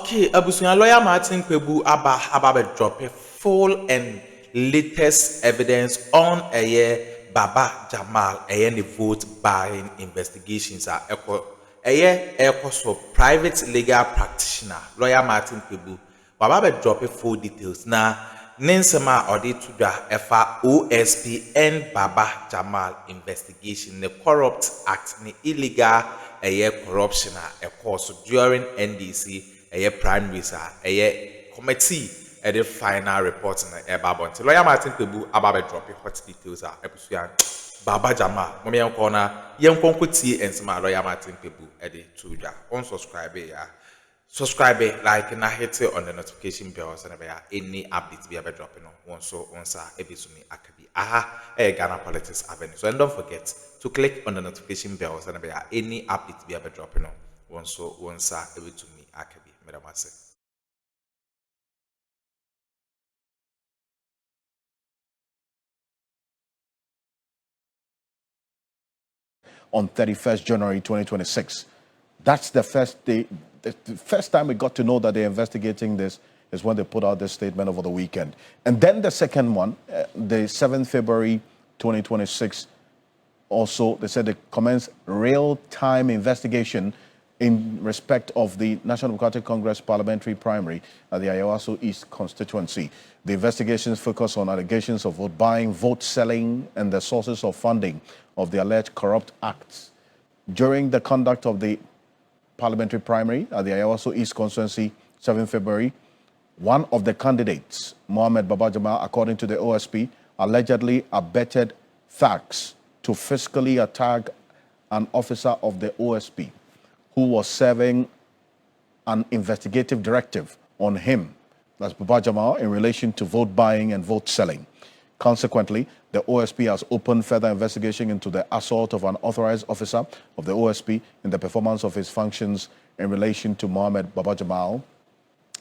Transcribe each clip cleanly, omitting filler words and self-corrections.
Okay, Abusunya lawyer Martin Kpebu about drop a full and latest evidence on a year Baba Jamal a vote buying investigations are echo so private legal practitioner lawyer Martin Kpebu Baba drop a full details now. Ninsema or to the FA OSP and Baba Jamal investigation the corrupt act the illegal corruption a course during NDC primaries a committee at the final report in a babon. Lawyer Martin Kpebu about dropping hot details Baba Jamal Mommy corner young conquity and some lawyer Martin Kpebu at the Tuja unsubscribe subscribe like and hit it on the notification bell so that any updates be ever dropping on one so on sa ebisumi akabi Ghana Politics Avenue. So and don't forget to click on the notification bell so that any updates be ever dropping on one so on sa ebisumi akabi. On 31st January 2026. That's the first day. The first time we got to know that they're investigating this is when they put out this statement over the weekend. And then the second one, the 7th February 2026, also they said they commenced real-time investigation in respect of the National Democratic Congress parliamentary primary at the Ayawaso East constituency. The investigations focus on allegations of vote buying, vote selling, and the sources of funding of the alleged corrupt acts. During the conduct of the parliamentary primary at the Ayawaso East constituency, 7 February, one of the candidates, Mohammed Baba Jamal, according to the OSP, allegedly abetted thugs to fiscally attack an officer of the OSP who was serving an investigative directive on him, that's Baba Jamal, in relation to vote buying and vote selling. Consequently, the OSP has opened further investigation into the assault of an authorized officer of the OSP in the performance of his functions in relation to Mohammed Baba Jamal.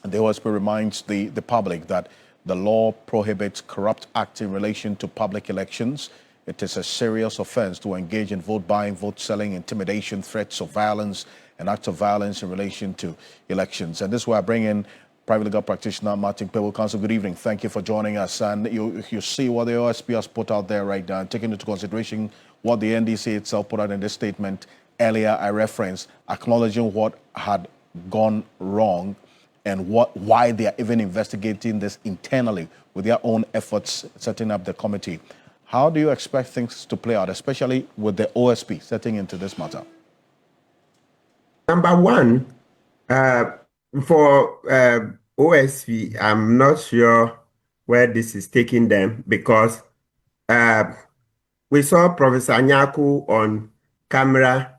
The OSP reminds the public that the law prohibits corrupt acts in relation to public elections. It is a serious offense to engage in vote buying, vote selling, intimidation, threats of violence, and acts of violence in relation to elections. And this is where I bring in private legal practitioner Martin Kpebu. Counsel, good evening. Thank you for joining us. And you see what the OSP has put out there right now, taking into consideration what the NDC itself put out in this statement earlier. I referenced acknowledging what had gone wrong and why they are even investigating this internally with their own efforts, setting up the committee. How do you expect things to play out, especially with the OSP setting into this matter? Number one, for OSP, I'm not sure where this is taking them because we saw Professor Nyaku on camera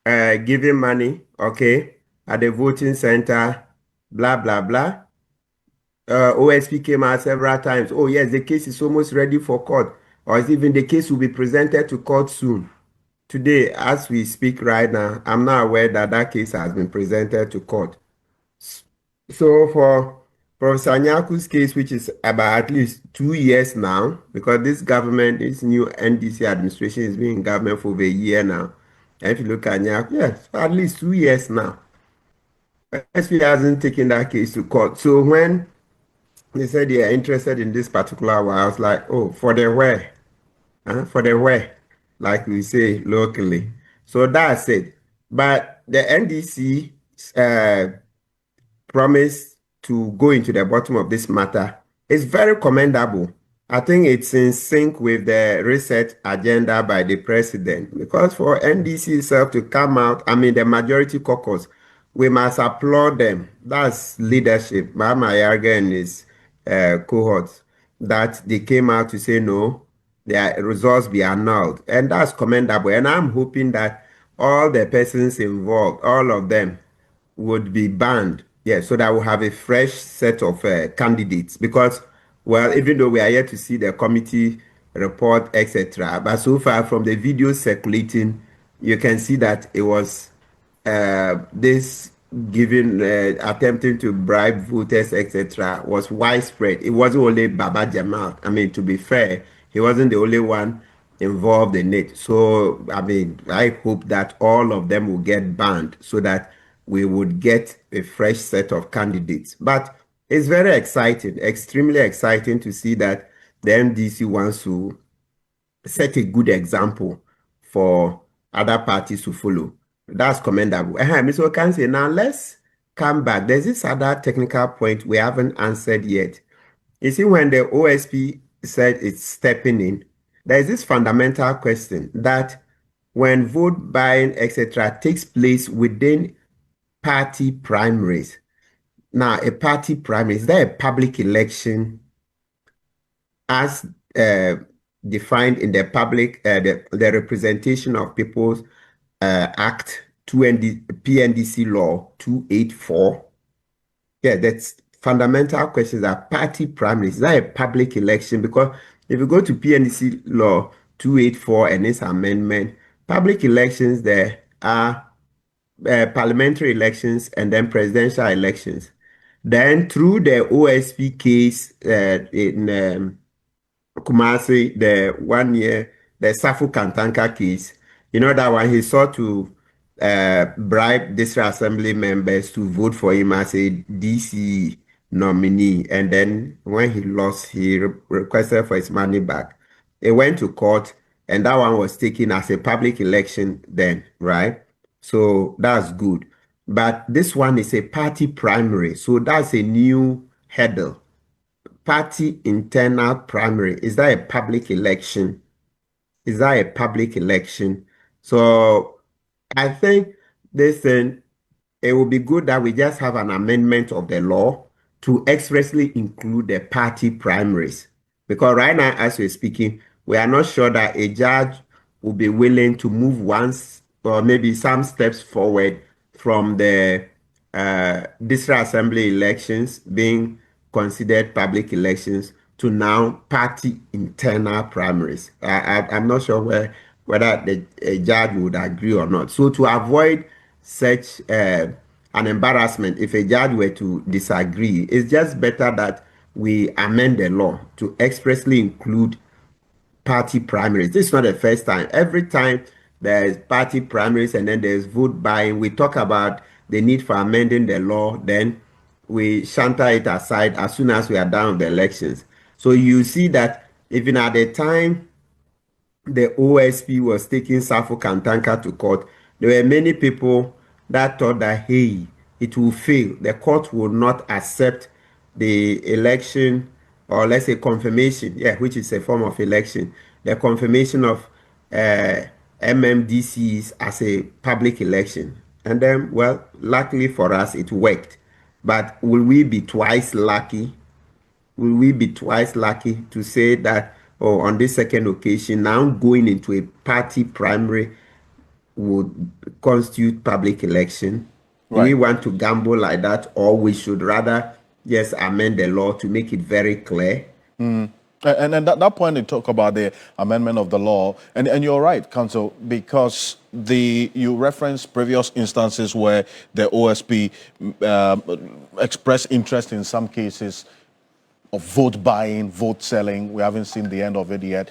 giving money, okay, at the voting center, blah, blah, blah. OSP came out several times. Oh, yes, the case is almost ready for court, or even the case will be presented to court soon. Today, as we speak right now, I'm not aware that that case has been presented to court. So for Professor Nyaku's case, which is about at least 2 years now, because this government, this new NDC administration has been in government for over a year now. And if you look at Nyaku, yes, for at least 2 years now. SP hasn't taken that case to court. So when they said they are interested in this particular one, I was like, oh, for the where? For the where? Like we say locally. So that's it. But the NDC promised to go into the bottom of this matter is very commendable. I think it's in sync with the reset agenda by the president, because for NDC itself to come out, I mean, the majority caucus, we must applaud them. That's leadership. Mama Yaga and his cohorts, that they came out to say no, their results be annulled. And that's commendable. And I'm hoping that all the persons involved, all of them, would be banned. Yeah, so that we'll have a fresh set of candidates. Because, well, even though we are yet to see the committee report, etc., but so far from the videos circulating, you can see that it was this giving, attempting to bribe voters, etc., was widespread. It wasn't only Baba Jamal. I mean, to be fair, he wasn't the only one involved in it. So, I mean, I hope that all of them will get banned so that we would get a fresh set of candidates. But it's very exciting, extremely exciting to see that the MDC wants to set a good example for other parties to follow. That's commendable. Mr. Okansi, now let's come back. There's this other technical point we haven't answered yet. You see, when the OSP said it's stepping in, there's this fundamental question that when vote buying, etc., takes place within party primaries. Now, a party primary, is there a public election as defined in the public, the Representation of People's Act 2 PNDC Law 284? Yeah, that's fundamental questions are party primaries. Is that a public election? Because if you go to PNDC Law 284 and its amendment, public elections, there are parliamentary elections and then presidential elections. Then through the OSP case in Kumasi, the 1 year, the Safu Kantanka case, you know that one, he sought to bribe district assembly members to vote for him as a DC nominee. And then when he lost, he requested for his money back. It went to court, and that one was taken as a public election then, right? So that's good. But this one is a party primary. So that's a new hurdle. Party internal primary. Is that a public election? Is that a public election? So I think this thing, it would be good that we just have an amendment of the law to expressly include the party primaries. Because right now, as we're speaking, we are not sure that a judge will be willing to move once or maybe some steps forward from the district assembly elections being considered public elections to now party internal primaries. I'm not sure whether a judge would agree or not. So to avoid such an embarrassment, if a judge were to disagree, it's just better that we amend the law to expressly include party primaries. This is not the first time. Every time there's party primaries and then there's vote buying, we talk about the need for amending the law, then we shanter it aside as soon as we are done with the elections. So you see that even at the time the OSP was taking Safo Kantanka to court, there were many people that thought that, hey, it will fail. The court will not accept the election, or let's say confirmation, which is a form of election, the confirmation of MMDCs as a public election. And then, well, luckily for us, it worked. But will we be twice lucky? Will we be twice lucky to say that, oh, on this second occasion, now going into a party primary would constitute public election? Right. Do we want to gamble like that, or we should rather just amend the law to make it very clear? And at that point, they talk about the amendment of the law. And you're right, Counsel, because you reference previous instances where the OSP expressed interest in some cases of vote buying, vote selling. We haven't seen the end of it yet.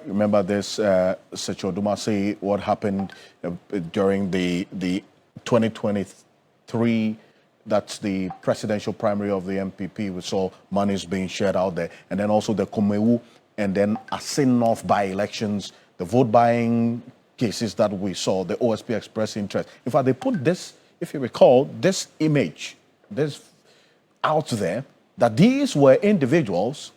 Remember this, C0řřúpt, what happened during the 2023, that's the presidential primary of the MPP. We saw monies being shared out there. And then also the Kpebu and then Asin-North by-elections, the vote buying cases that we saw, the OSP expressed interest. In fact, they put this, if you recall, this image, this out there, that these were individuals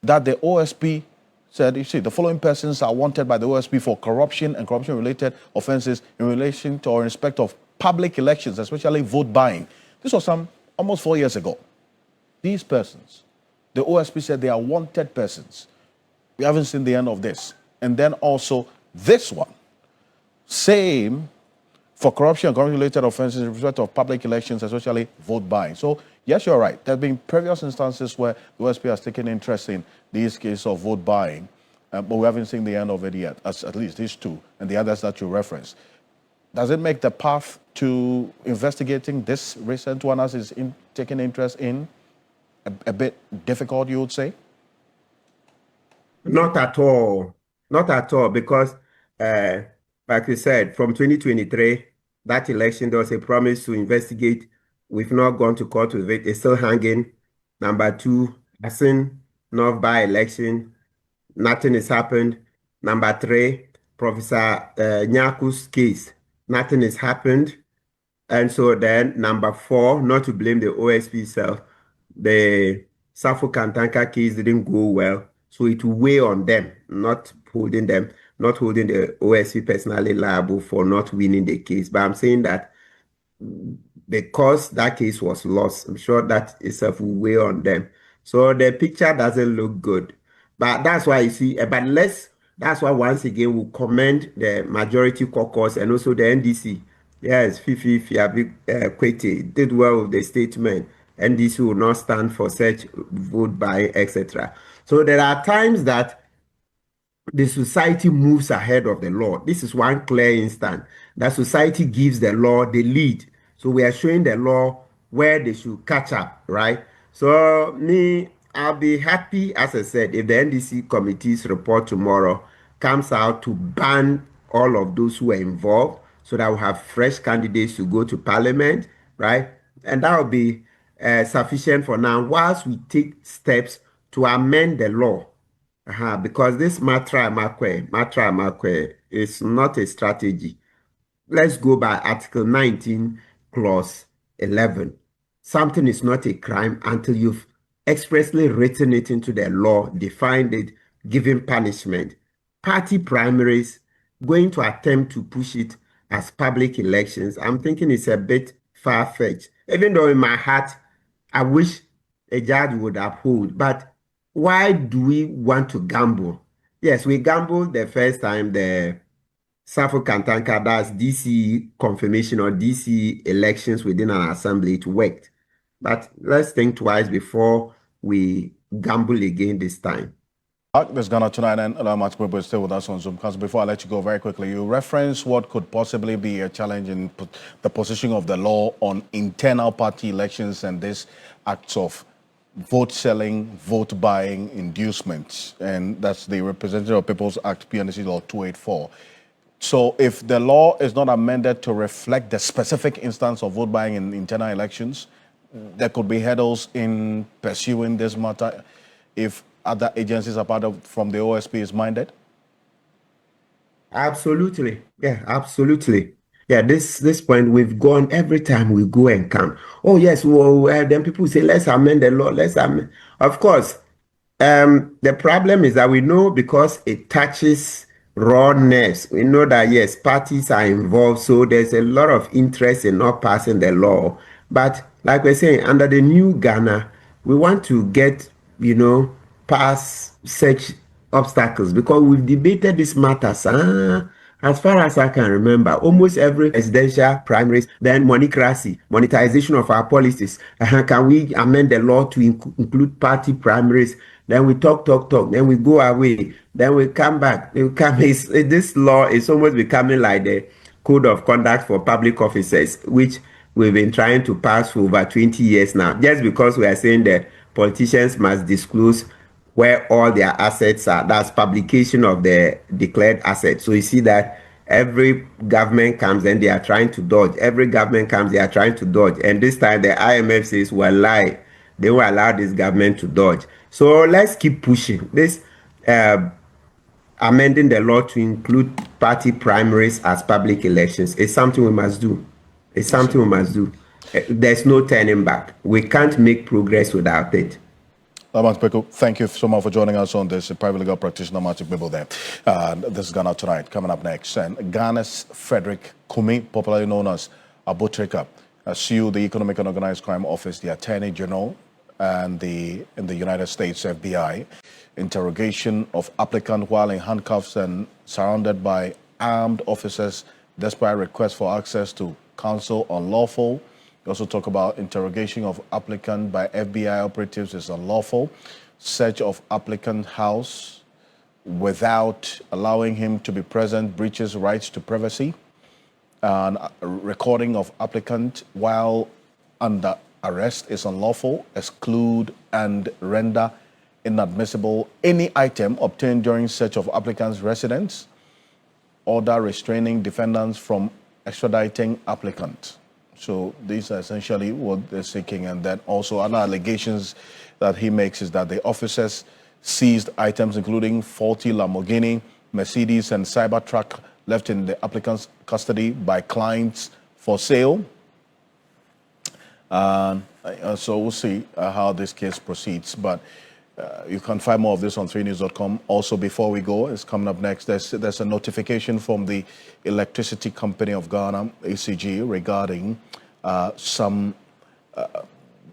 that the OSP said, you see, the following persons are wanted by the OSP for corruption and corruption-related offenses in relation to or in respect of public elections, especially vote buying. This was almost 4 years ago. These persons, the OSP said they are wanted persons. We haven't seen the end of this. And then also this one, same for corruption and corruption-related offenses in respect of public elections, especially vote buying. So, yes, you're right. There have been previous instances where the OSP has taken interest in these cases of vote buying, but we haven't seen the end of it yet, at least these two and the others that you referenced. Does it make the path to investigating this recent one as is taking interest in a bit difficult, you would say? Not at all. Not at all, because like you said, from 2023, that election, there was a promise to investigate. We've not gone to court with it. It's still hanging. Number 2, Asin North by-election. Nothing has happened. Number 3, Professor Nyaku's case. Nothing has happened. And so then number 4, not to blame the OSP itself, the Safo Kantanka case didn't go well. So it will weigh on them, not holding the OSP personally liable for not winning the case. But I'm saying that because that case was lost, I'm sure that itself will weigh on them. So the picture doesn't look good. But that's why you see, that's why once again we commend the majority caucus and also the NDC. Yes, Fifi Fiabi Kwete did well with the statement. NDC will not stand for such vote by, etc. So there are times that the society moves ahead of the law. This is one clear instance that society gives the law the lead. So we are showing the law where they should catch up, right? So I'll be happy, as I said, if the NDC committee's report tomorrow comes out to ban all of those who are involved so that we'll have fresh candidates to go to parliament, right? And that will be sufficient for now whilst we take steps to amend the law. Because this matra makwe is not a strategy. Let's go by Article 19, Clause 11. Something is not a crime until you've expressly written it into the law, defined it, given punishment. Party primaries, going to attempt to push it as public elections, I'm thinking it's a bit far-fetched. Even though in my heart, I wish a judge would uphold, but why do we want to gamble? Yes, we gambled the first time the Safo Kantanka, that's DC confirmation or DC elections within an assembly, it worked. But let's think twice before we gamble again this time. This is Ghana Tonight, and much people is still with us on Zoom. Because before I let you go very quickly, you reference what could possibly be a challenge in the positioning of the law on internal party elections and this acts of vote selling, vote buying, inducements, and that's the Representative of People's Act, PNC Law 284. So if the law is not amended to reflect the specific instance of vote buying in internal elections, there could be hurdles in pursuing this matter if other agencies apart from the OSP is minded? Absolutely. Yeah, absolutely. Yeah, this point we've gone every time we go and come. Oh yes, well, then people say let's amend the law. Let's amend. Of course, the problem is that we know because it touches raw nerves. We know that yes, parties are involved, so there's a lot of interest in not passing the law. But like we're saying, under the new Ghana, we want to get past such obstacles because we've debated this matters. As far as I can remember, almost every presidential primaries, then monetization of our policies. Can we amend the law to include party primaries? Then we talk, then we go away, then we come back. This law is almost becoming like the code of conduct for public officers, which we've been trying to pass for over 20 years now, just because we are saying that politicians must disclose where all their assets are. That's publication of the declared assets. So you see that every government comes and they are trying to dodge. Every government comes, they are trying to dodge. And this time the IMF says, well, lie. They will allow this government to dodge. So let's keep pushing. This amending the law to include party primaries as public elections is something we must do. It's something we must do. There's no turning back. We can't make progress without it. Kpebu, thank you so much for joining us on this. Private legal practitioner, Kpebu there. This is Ghana Tonight. Coming up next, and Ghana's Frederick Kumi, popularly known as Abu Trika, sued the Economic and Organized Crime Office, the Attorney General, and in the United States FBI. Interrogation of applicant while in handcuffs and surrounded by armed officers, despite requests for access to counsel unlawful. We also talk about interrogation of applicant by FBI operatives is unlawful. Search of applicant house without allowing him to be present breaches rights to privacy. And recording of applicant while under arrest is unlawful. Exclude and render inadmissible any item obtained during search of applicant's residence. Order restraining defendants from extraditing applicant. So these are essentially what they're seeking. And then also other allegations that he makes is that the officers seized items including faulty Lamborghini, Mercedes, and Cybertruck left in the applicant's custody by clients for sale. So we'll see how this case proceeds. But you can find more of this on 3news.com. Also, before we go, it's coming up next. There's a notification from the Electricity Company of Ghana, ECG, regarding some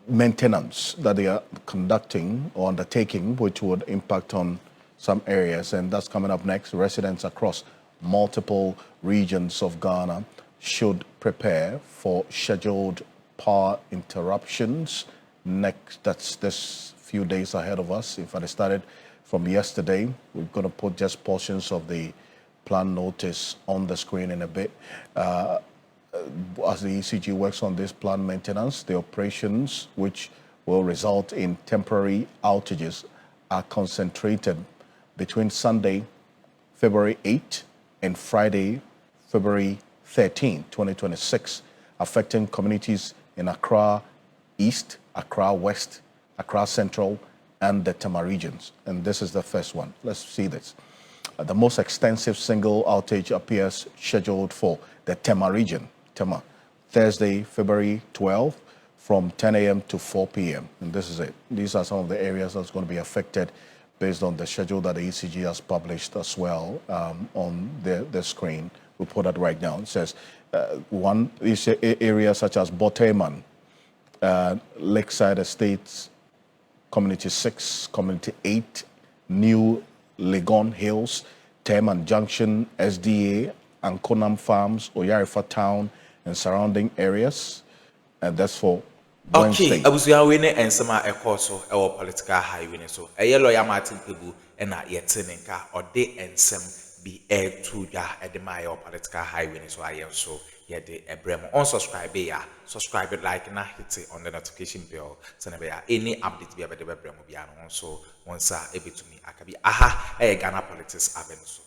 maintenance that they are conducting or undertaking, which would impact on some areas. And that's coming up next. Residents across multiple regions of Ghana should prepare for scheduled power interruptions next. That's this few days ahead of us. In fact, it started from yesterday. We're going to put just portions of the plan notice on the screen in a bit. As the ECG works on this plan maintenance, the operations which will result in temporary outages are concentrated between Sunday, February 8 and Friday, February 13, 2026, affecting communities in Accra East, Accra West, Accra Central, and the Tema regions. And this is the first one. Let's see this. The most extensive single outage appears scheduled for the Tema region, Tema, Thursday, February 12th, from 10 a.m. to 4 p.m. And this is it. These are some of the areas that's going to be affected based on the schedule that the ECG has published as well on the screen. We'll put that right now. It says one areas such as Boteman, Lakeside Estates, Community 6, Community 8, New Legon Hills, Teman Junction, SDA, and Konam Farms, Oyarifa Town, and surrounding areas. And that's for Wednesday. Okay, abusua we ne ensema ekoso ewo political highway ne so. Eye lawyer Martin Kpebu na yete ne nka ode ensem bi to ya edema your political highway ne so ayen so ye de ebrem unsubscribe ya subscribe, like na hit it on the notification bell so na be ya any update bi abede ebrem bi an so once ebetumi akabi aha Ghana politics aben so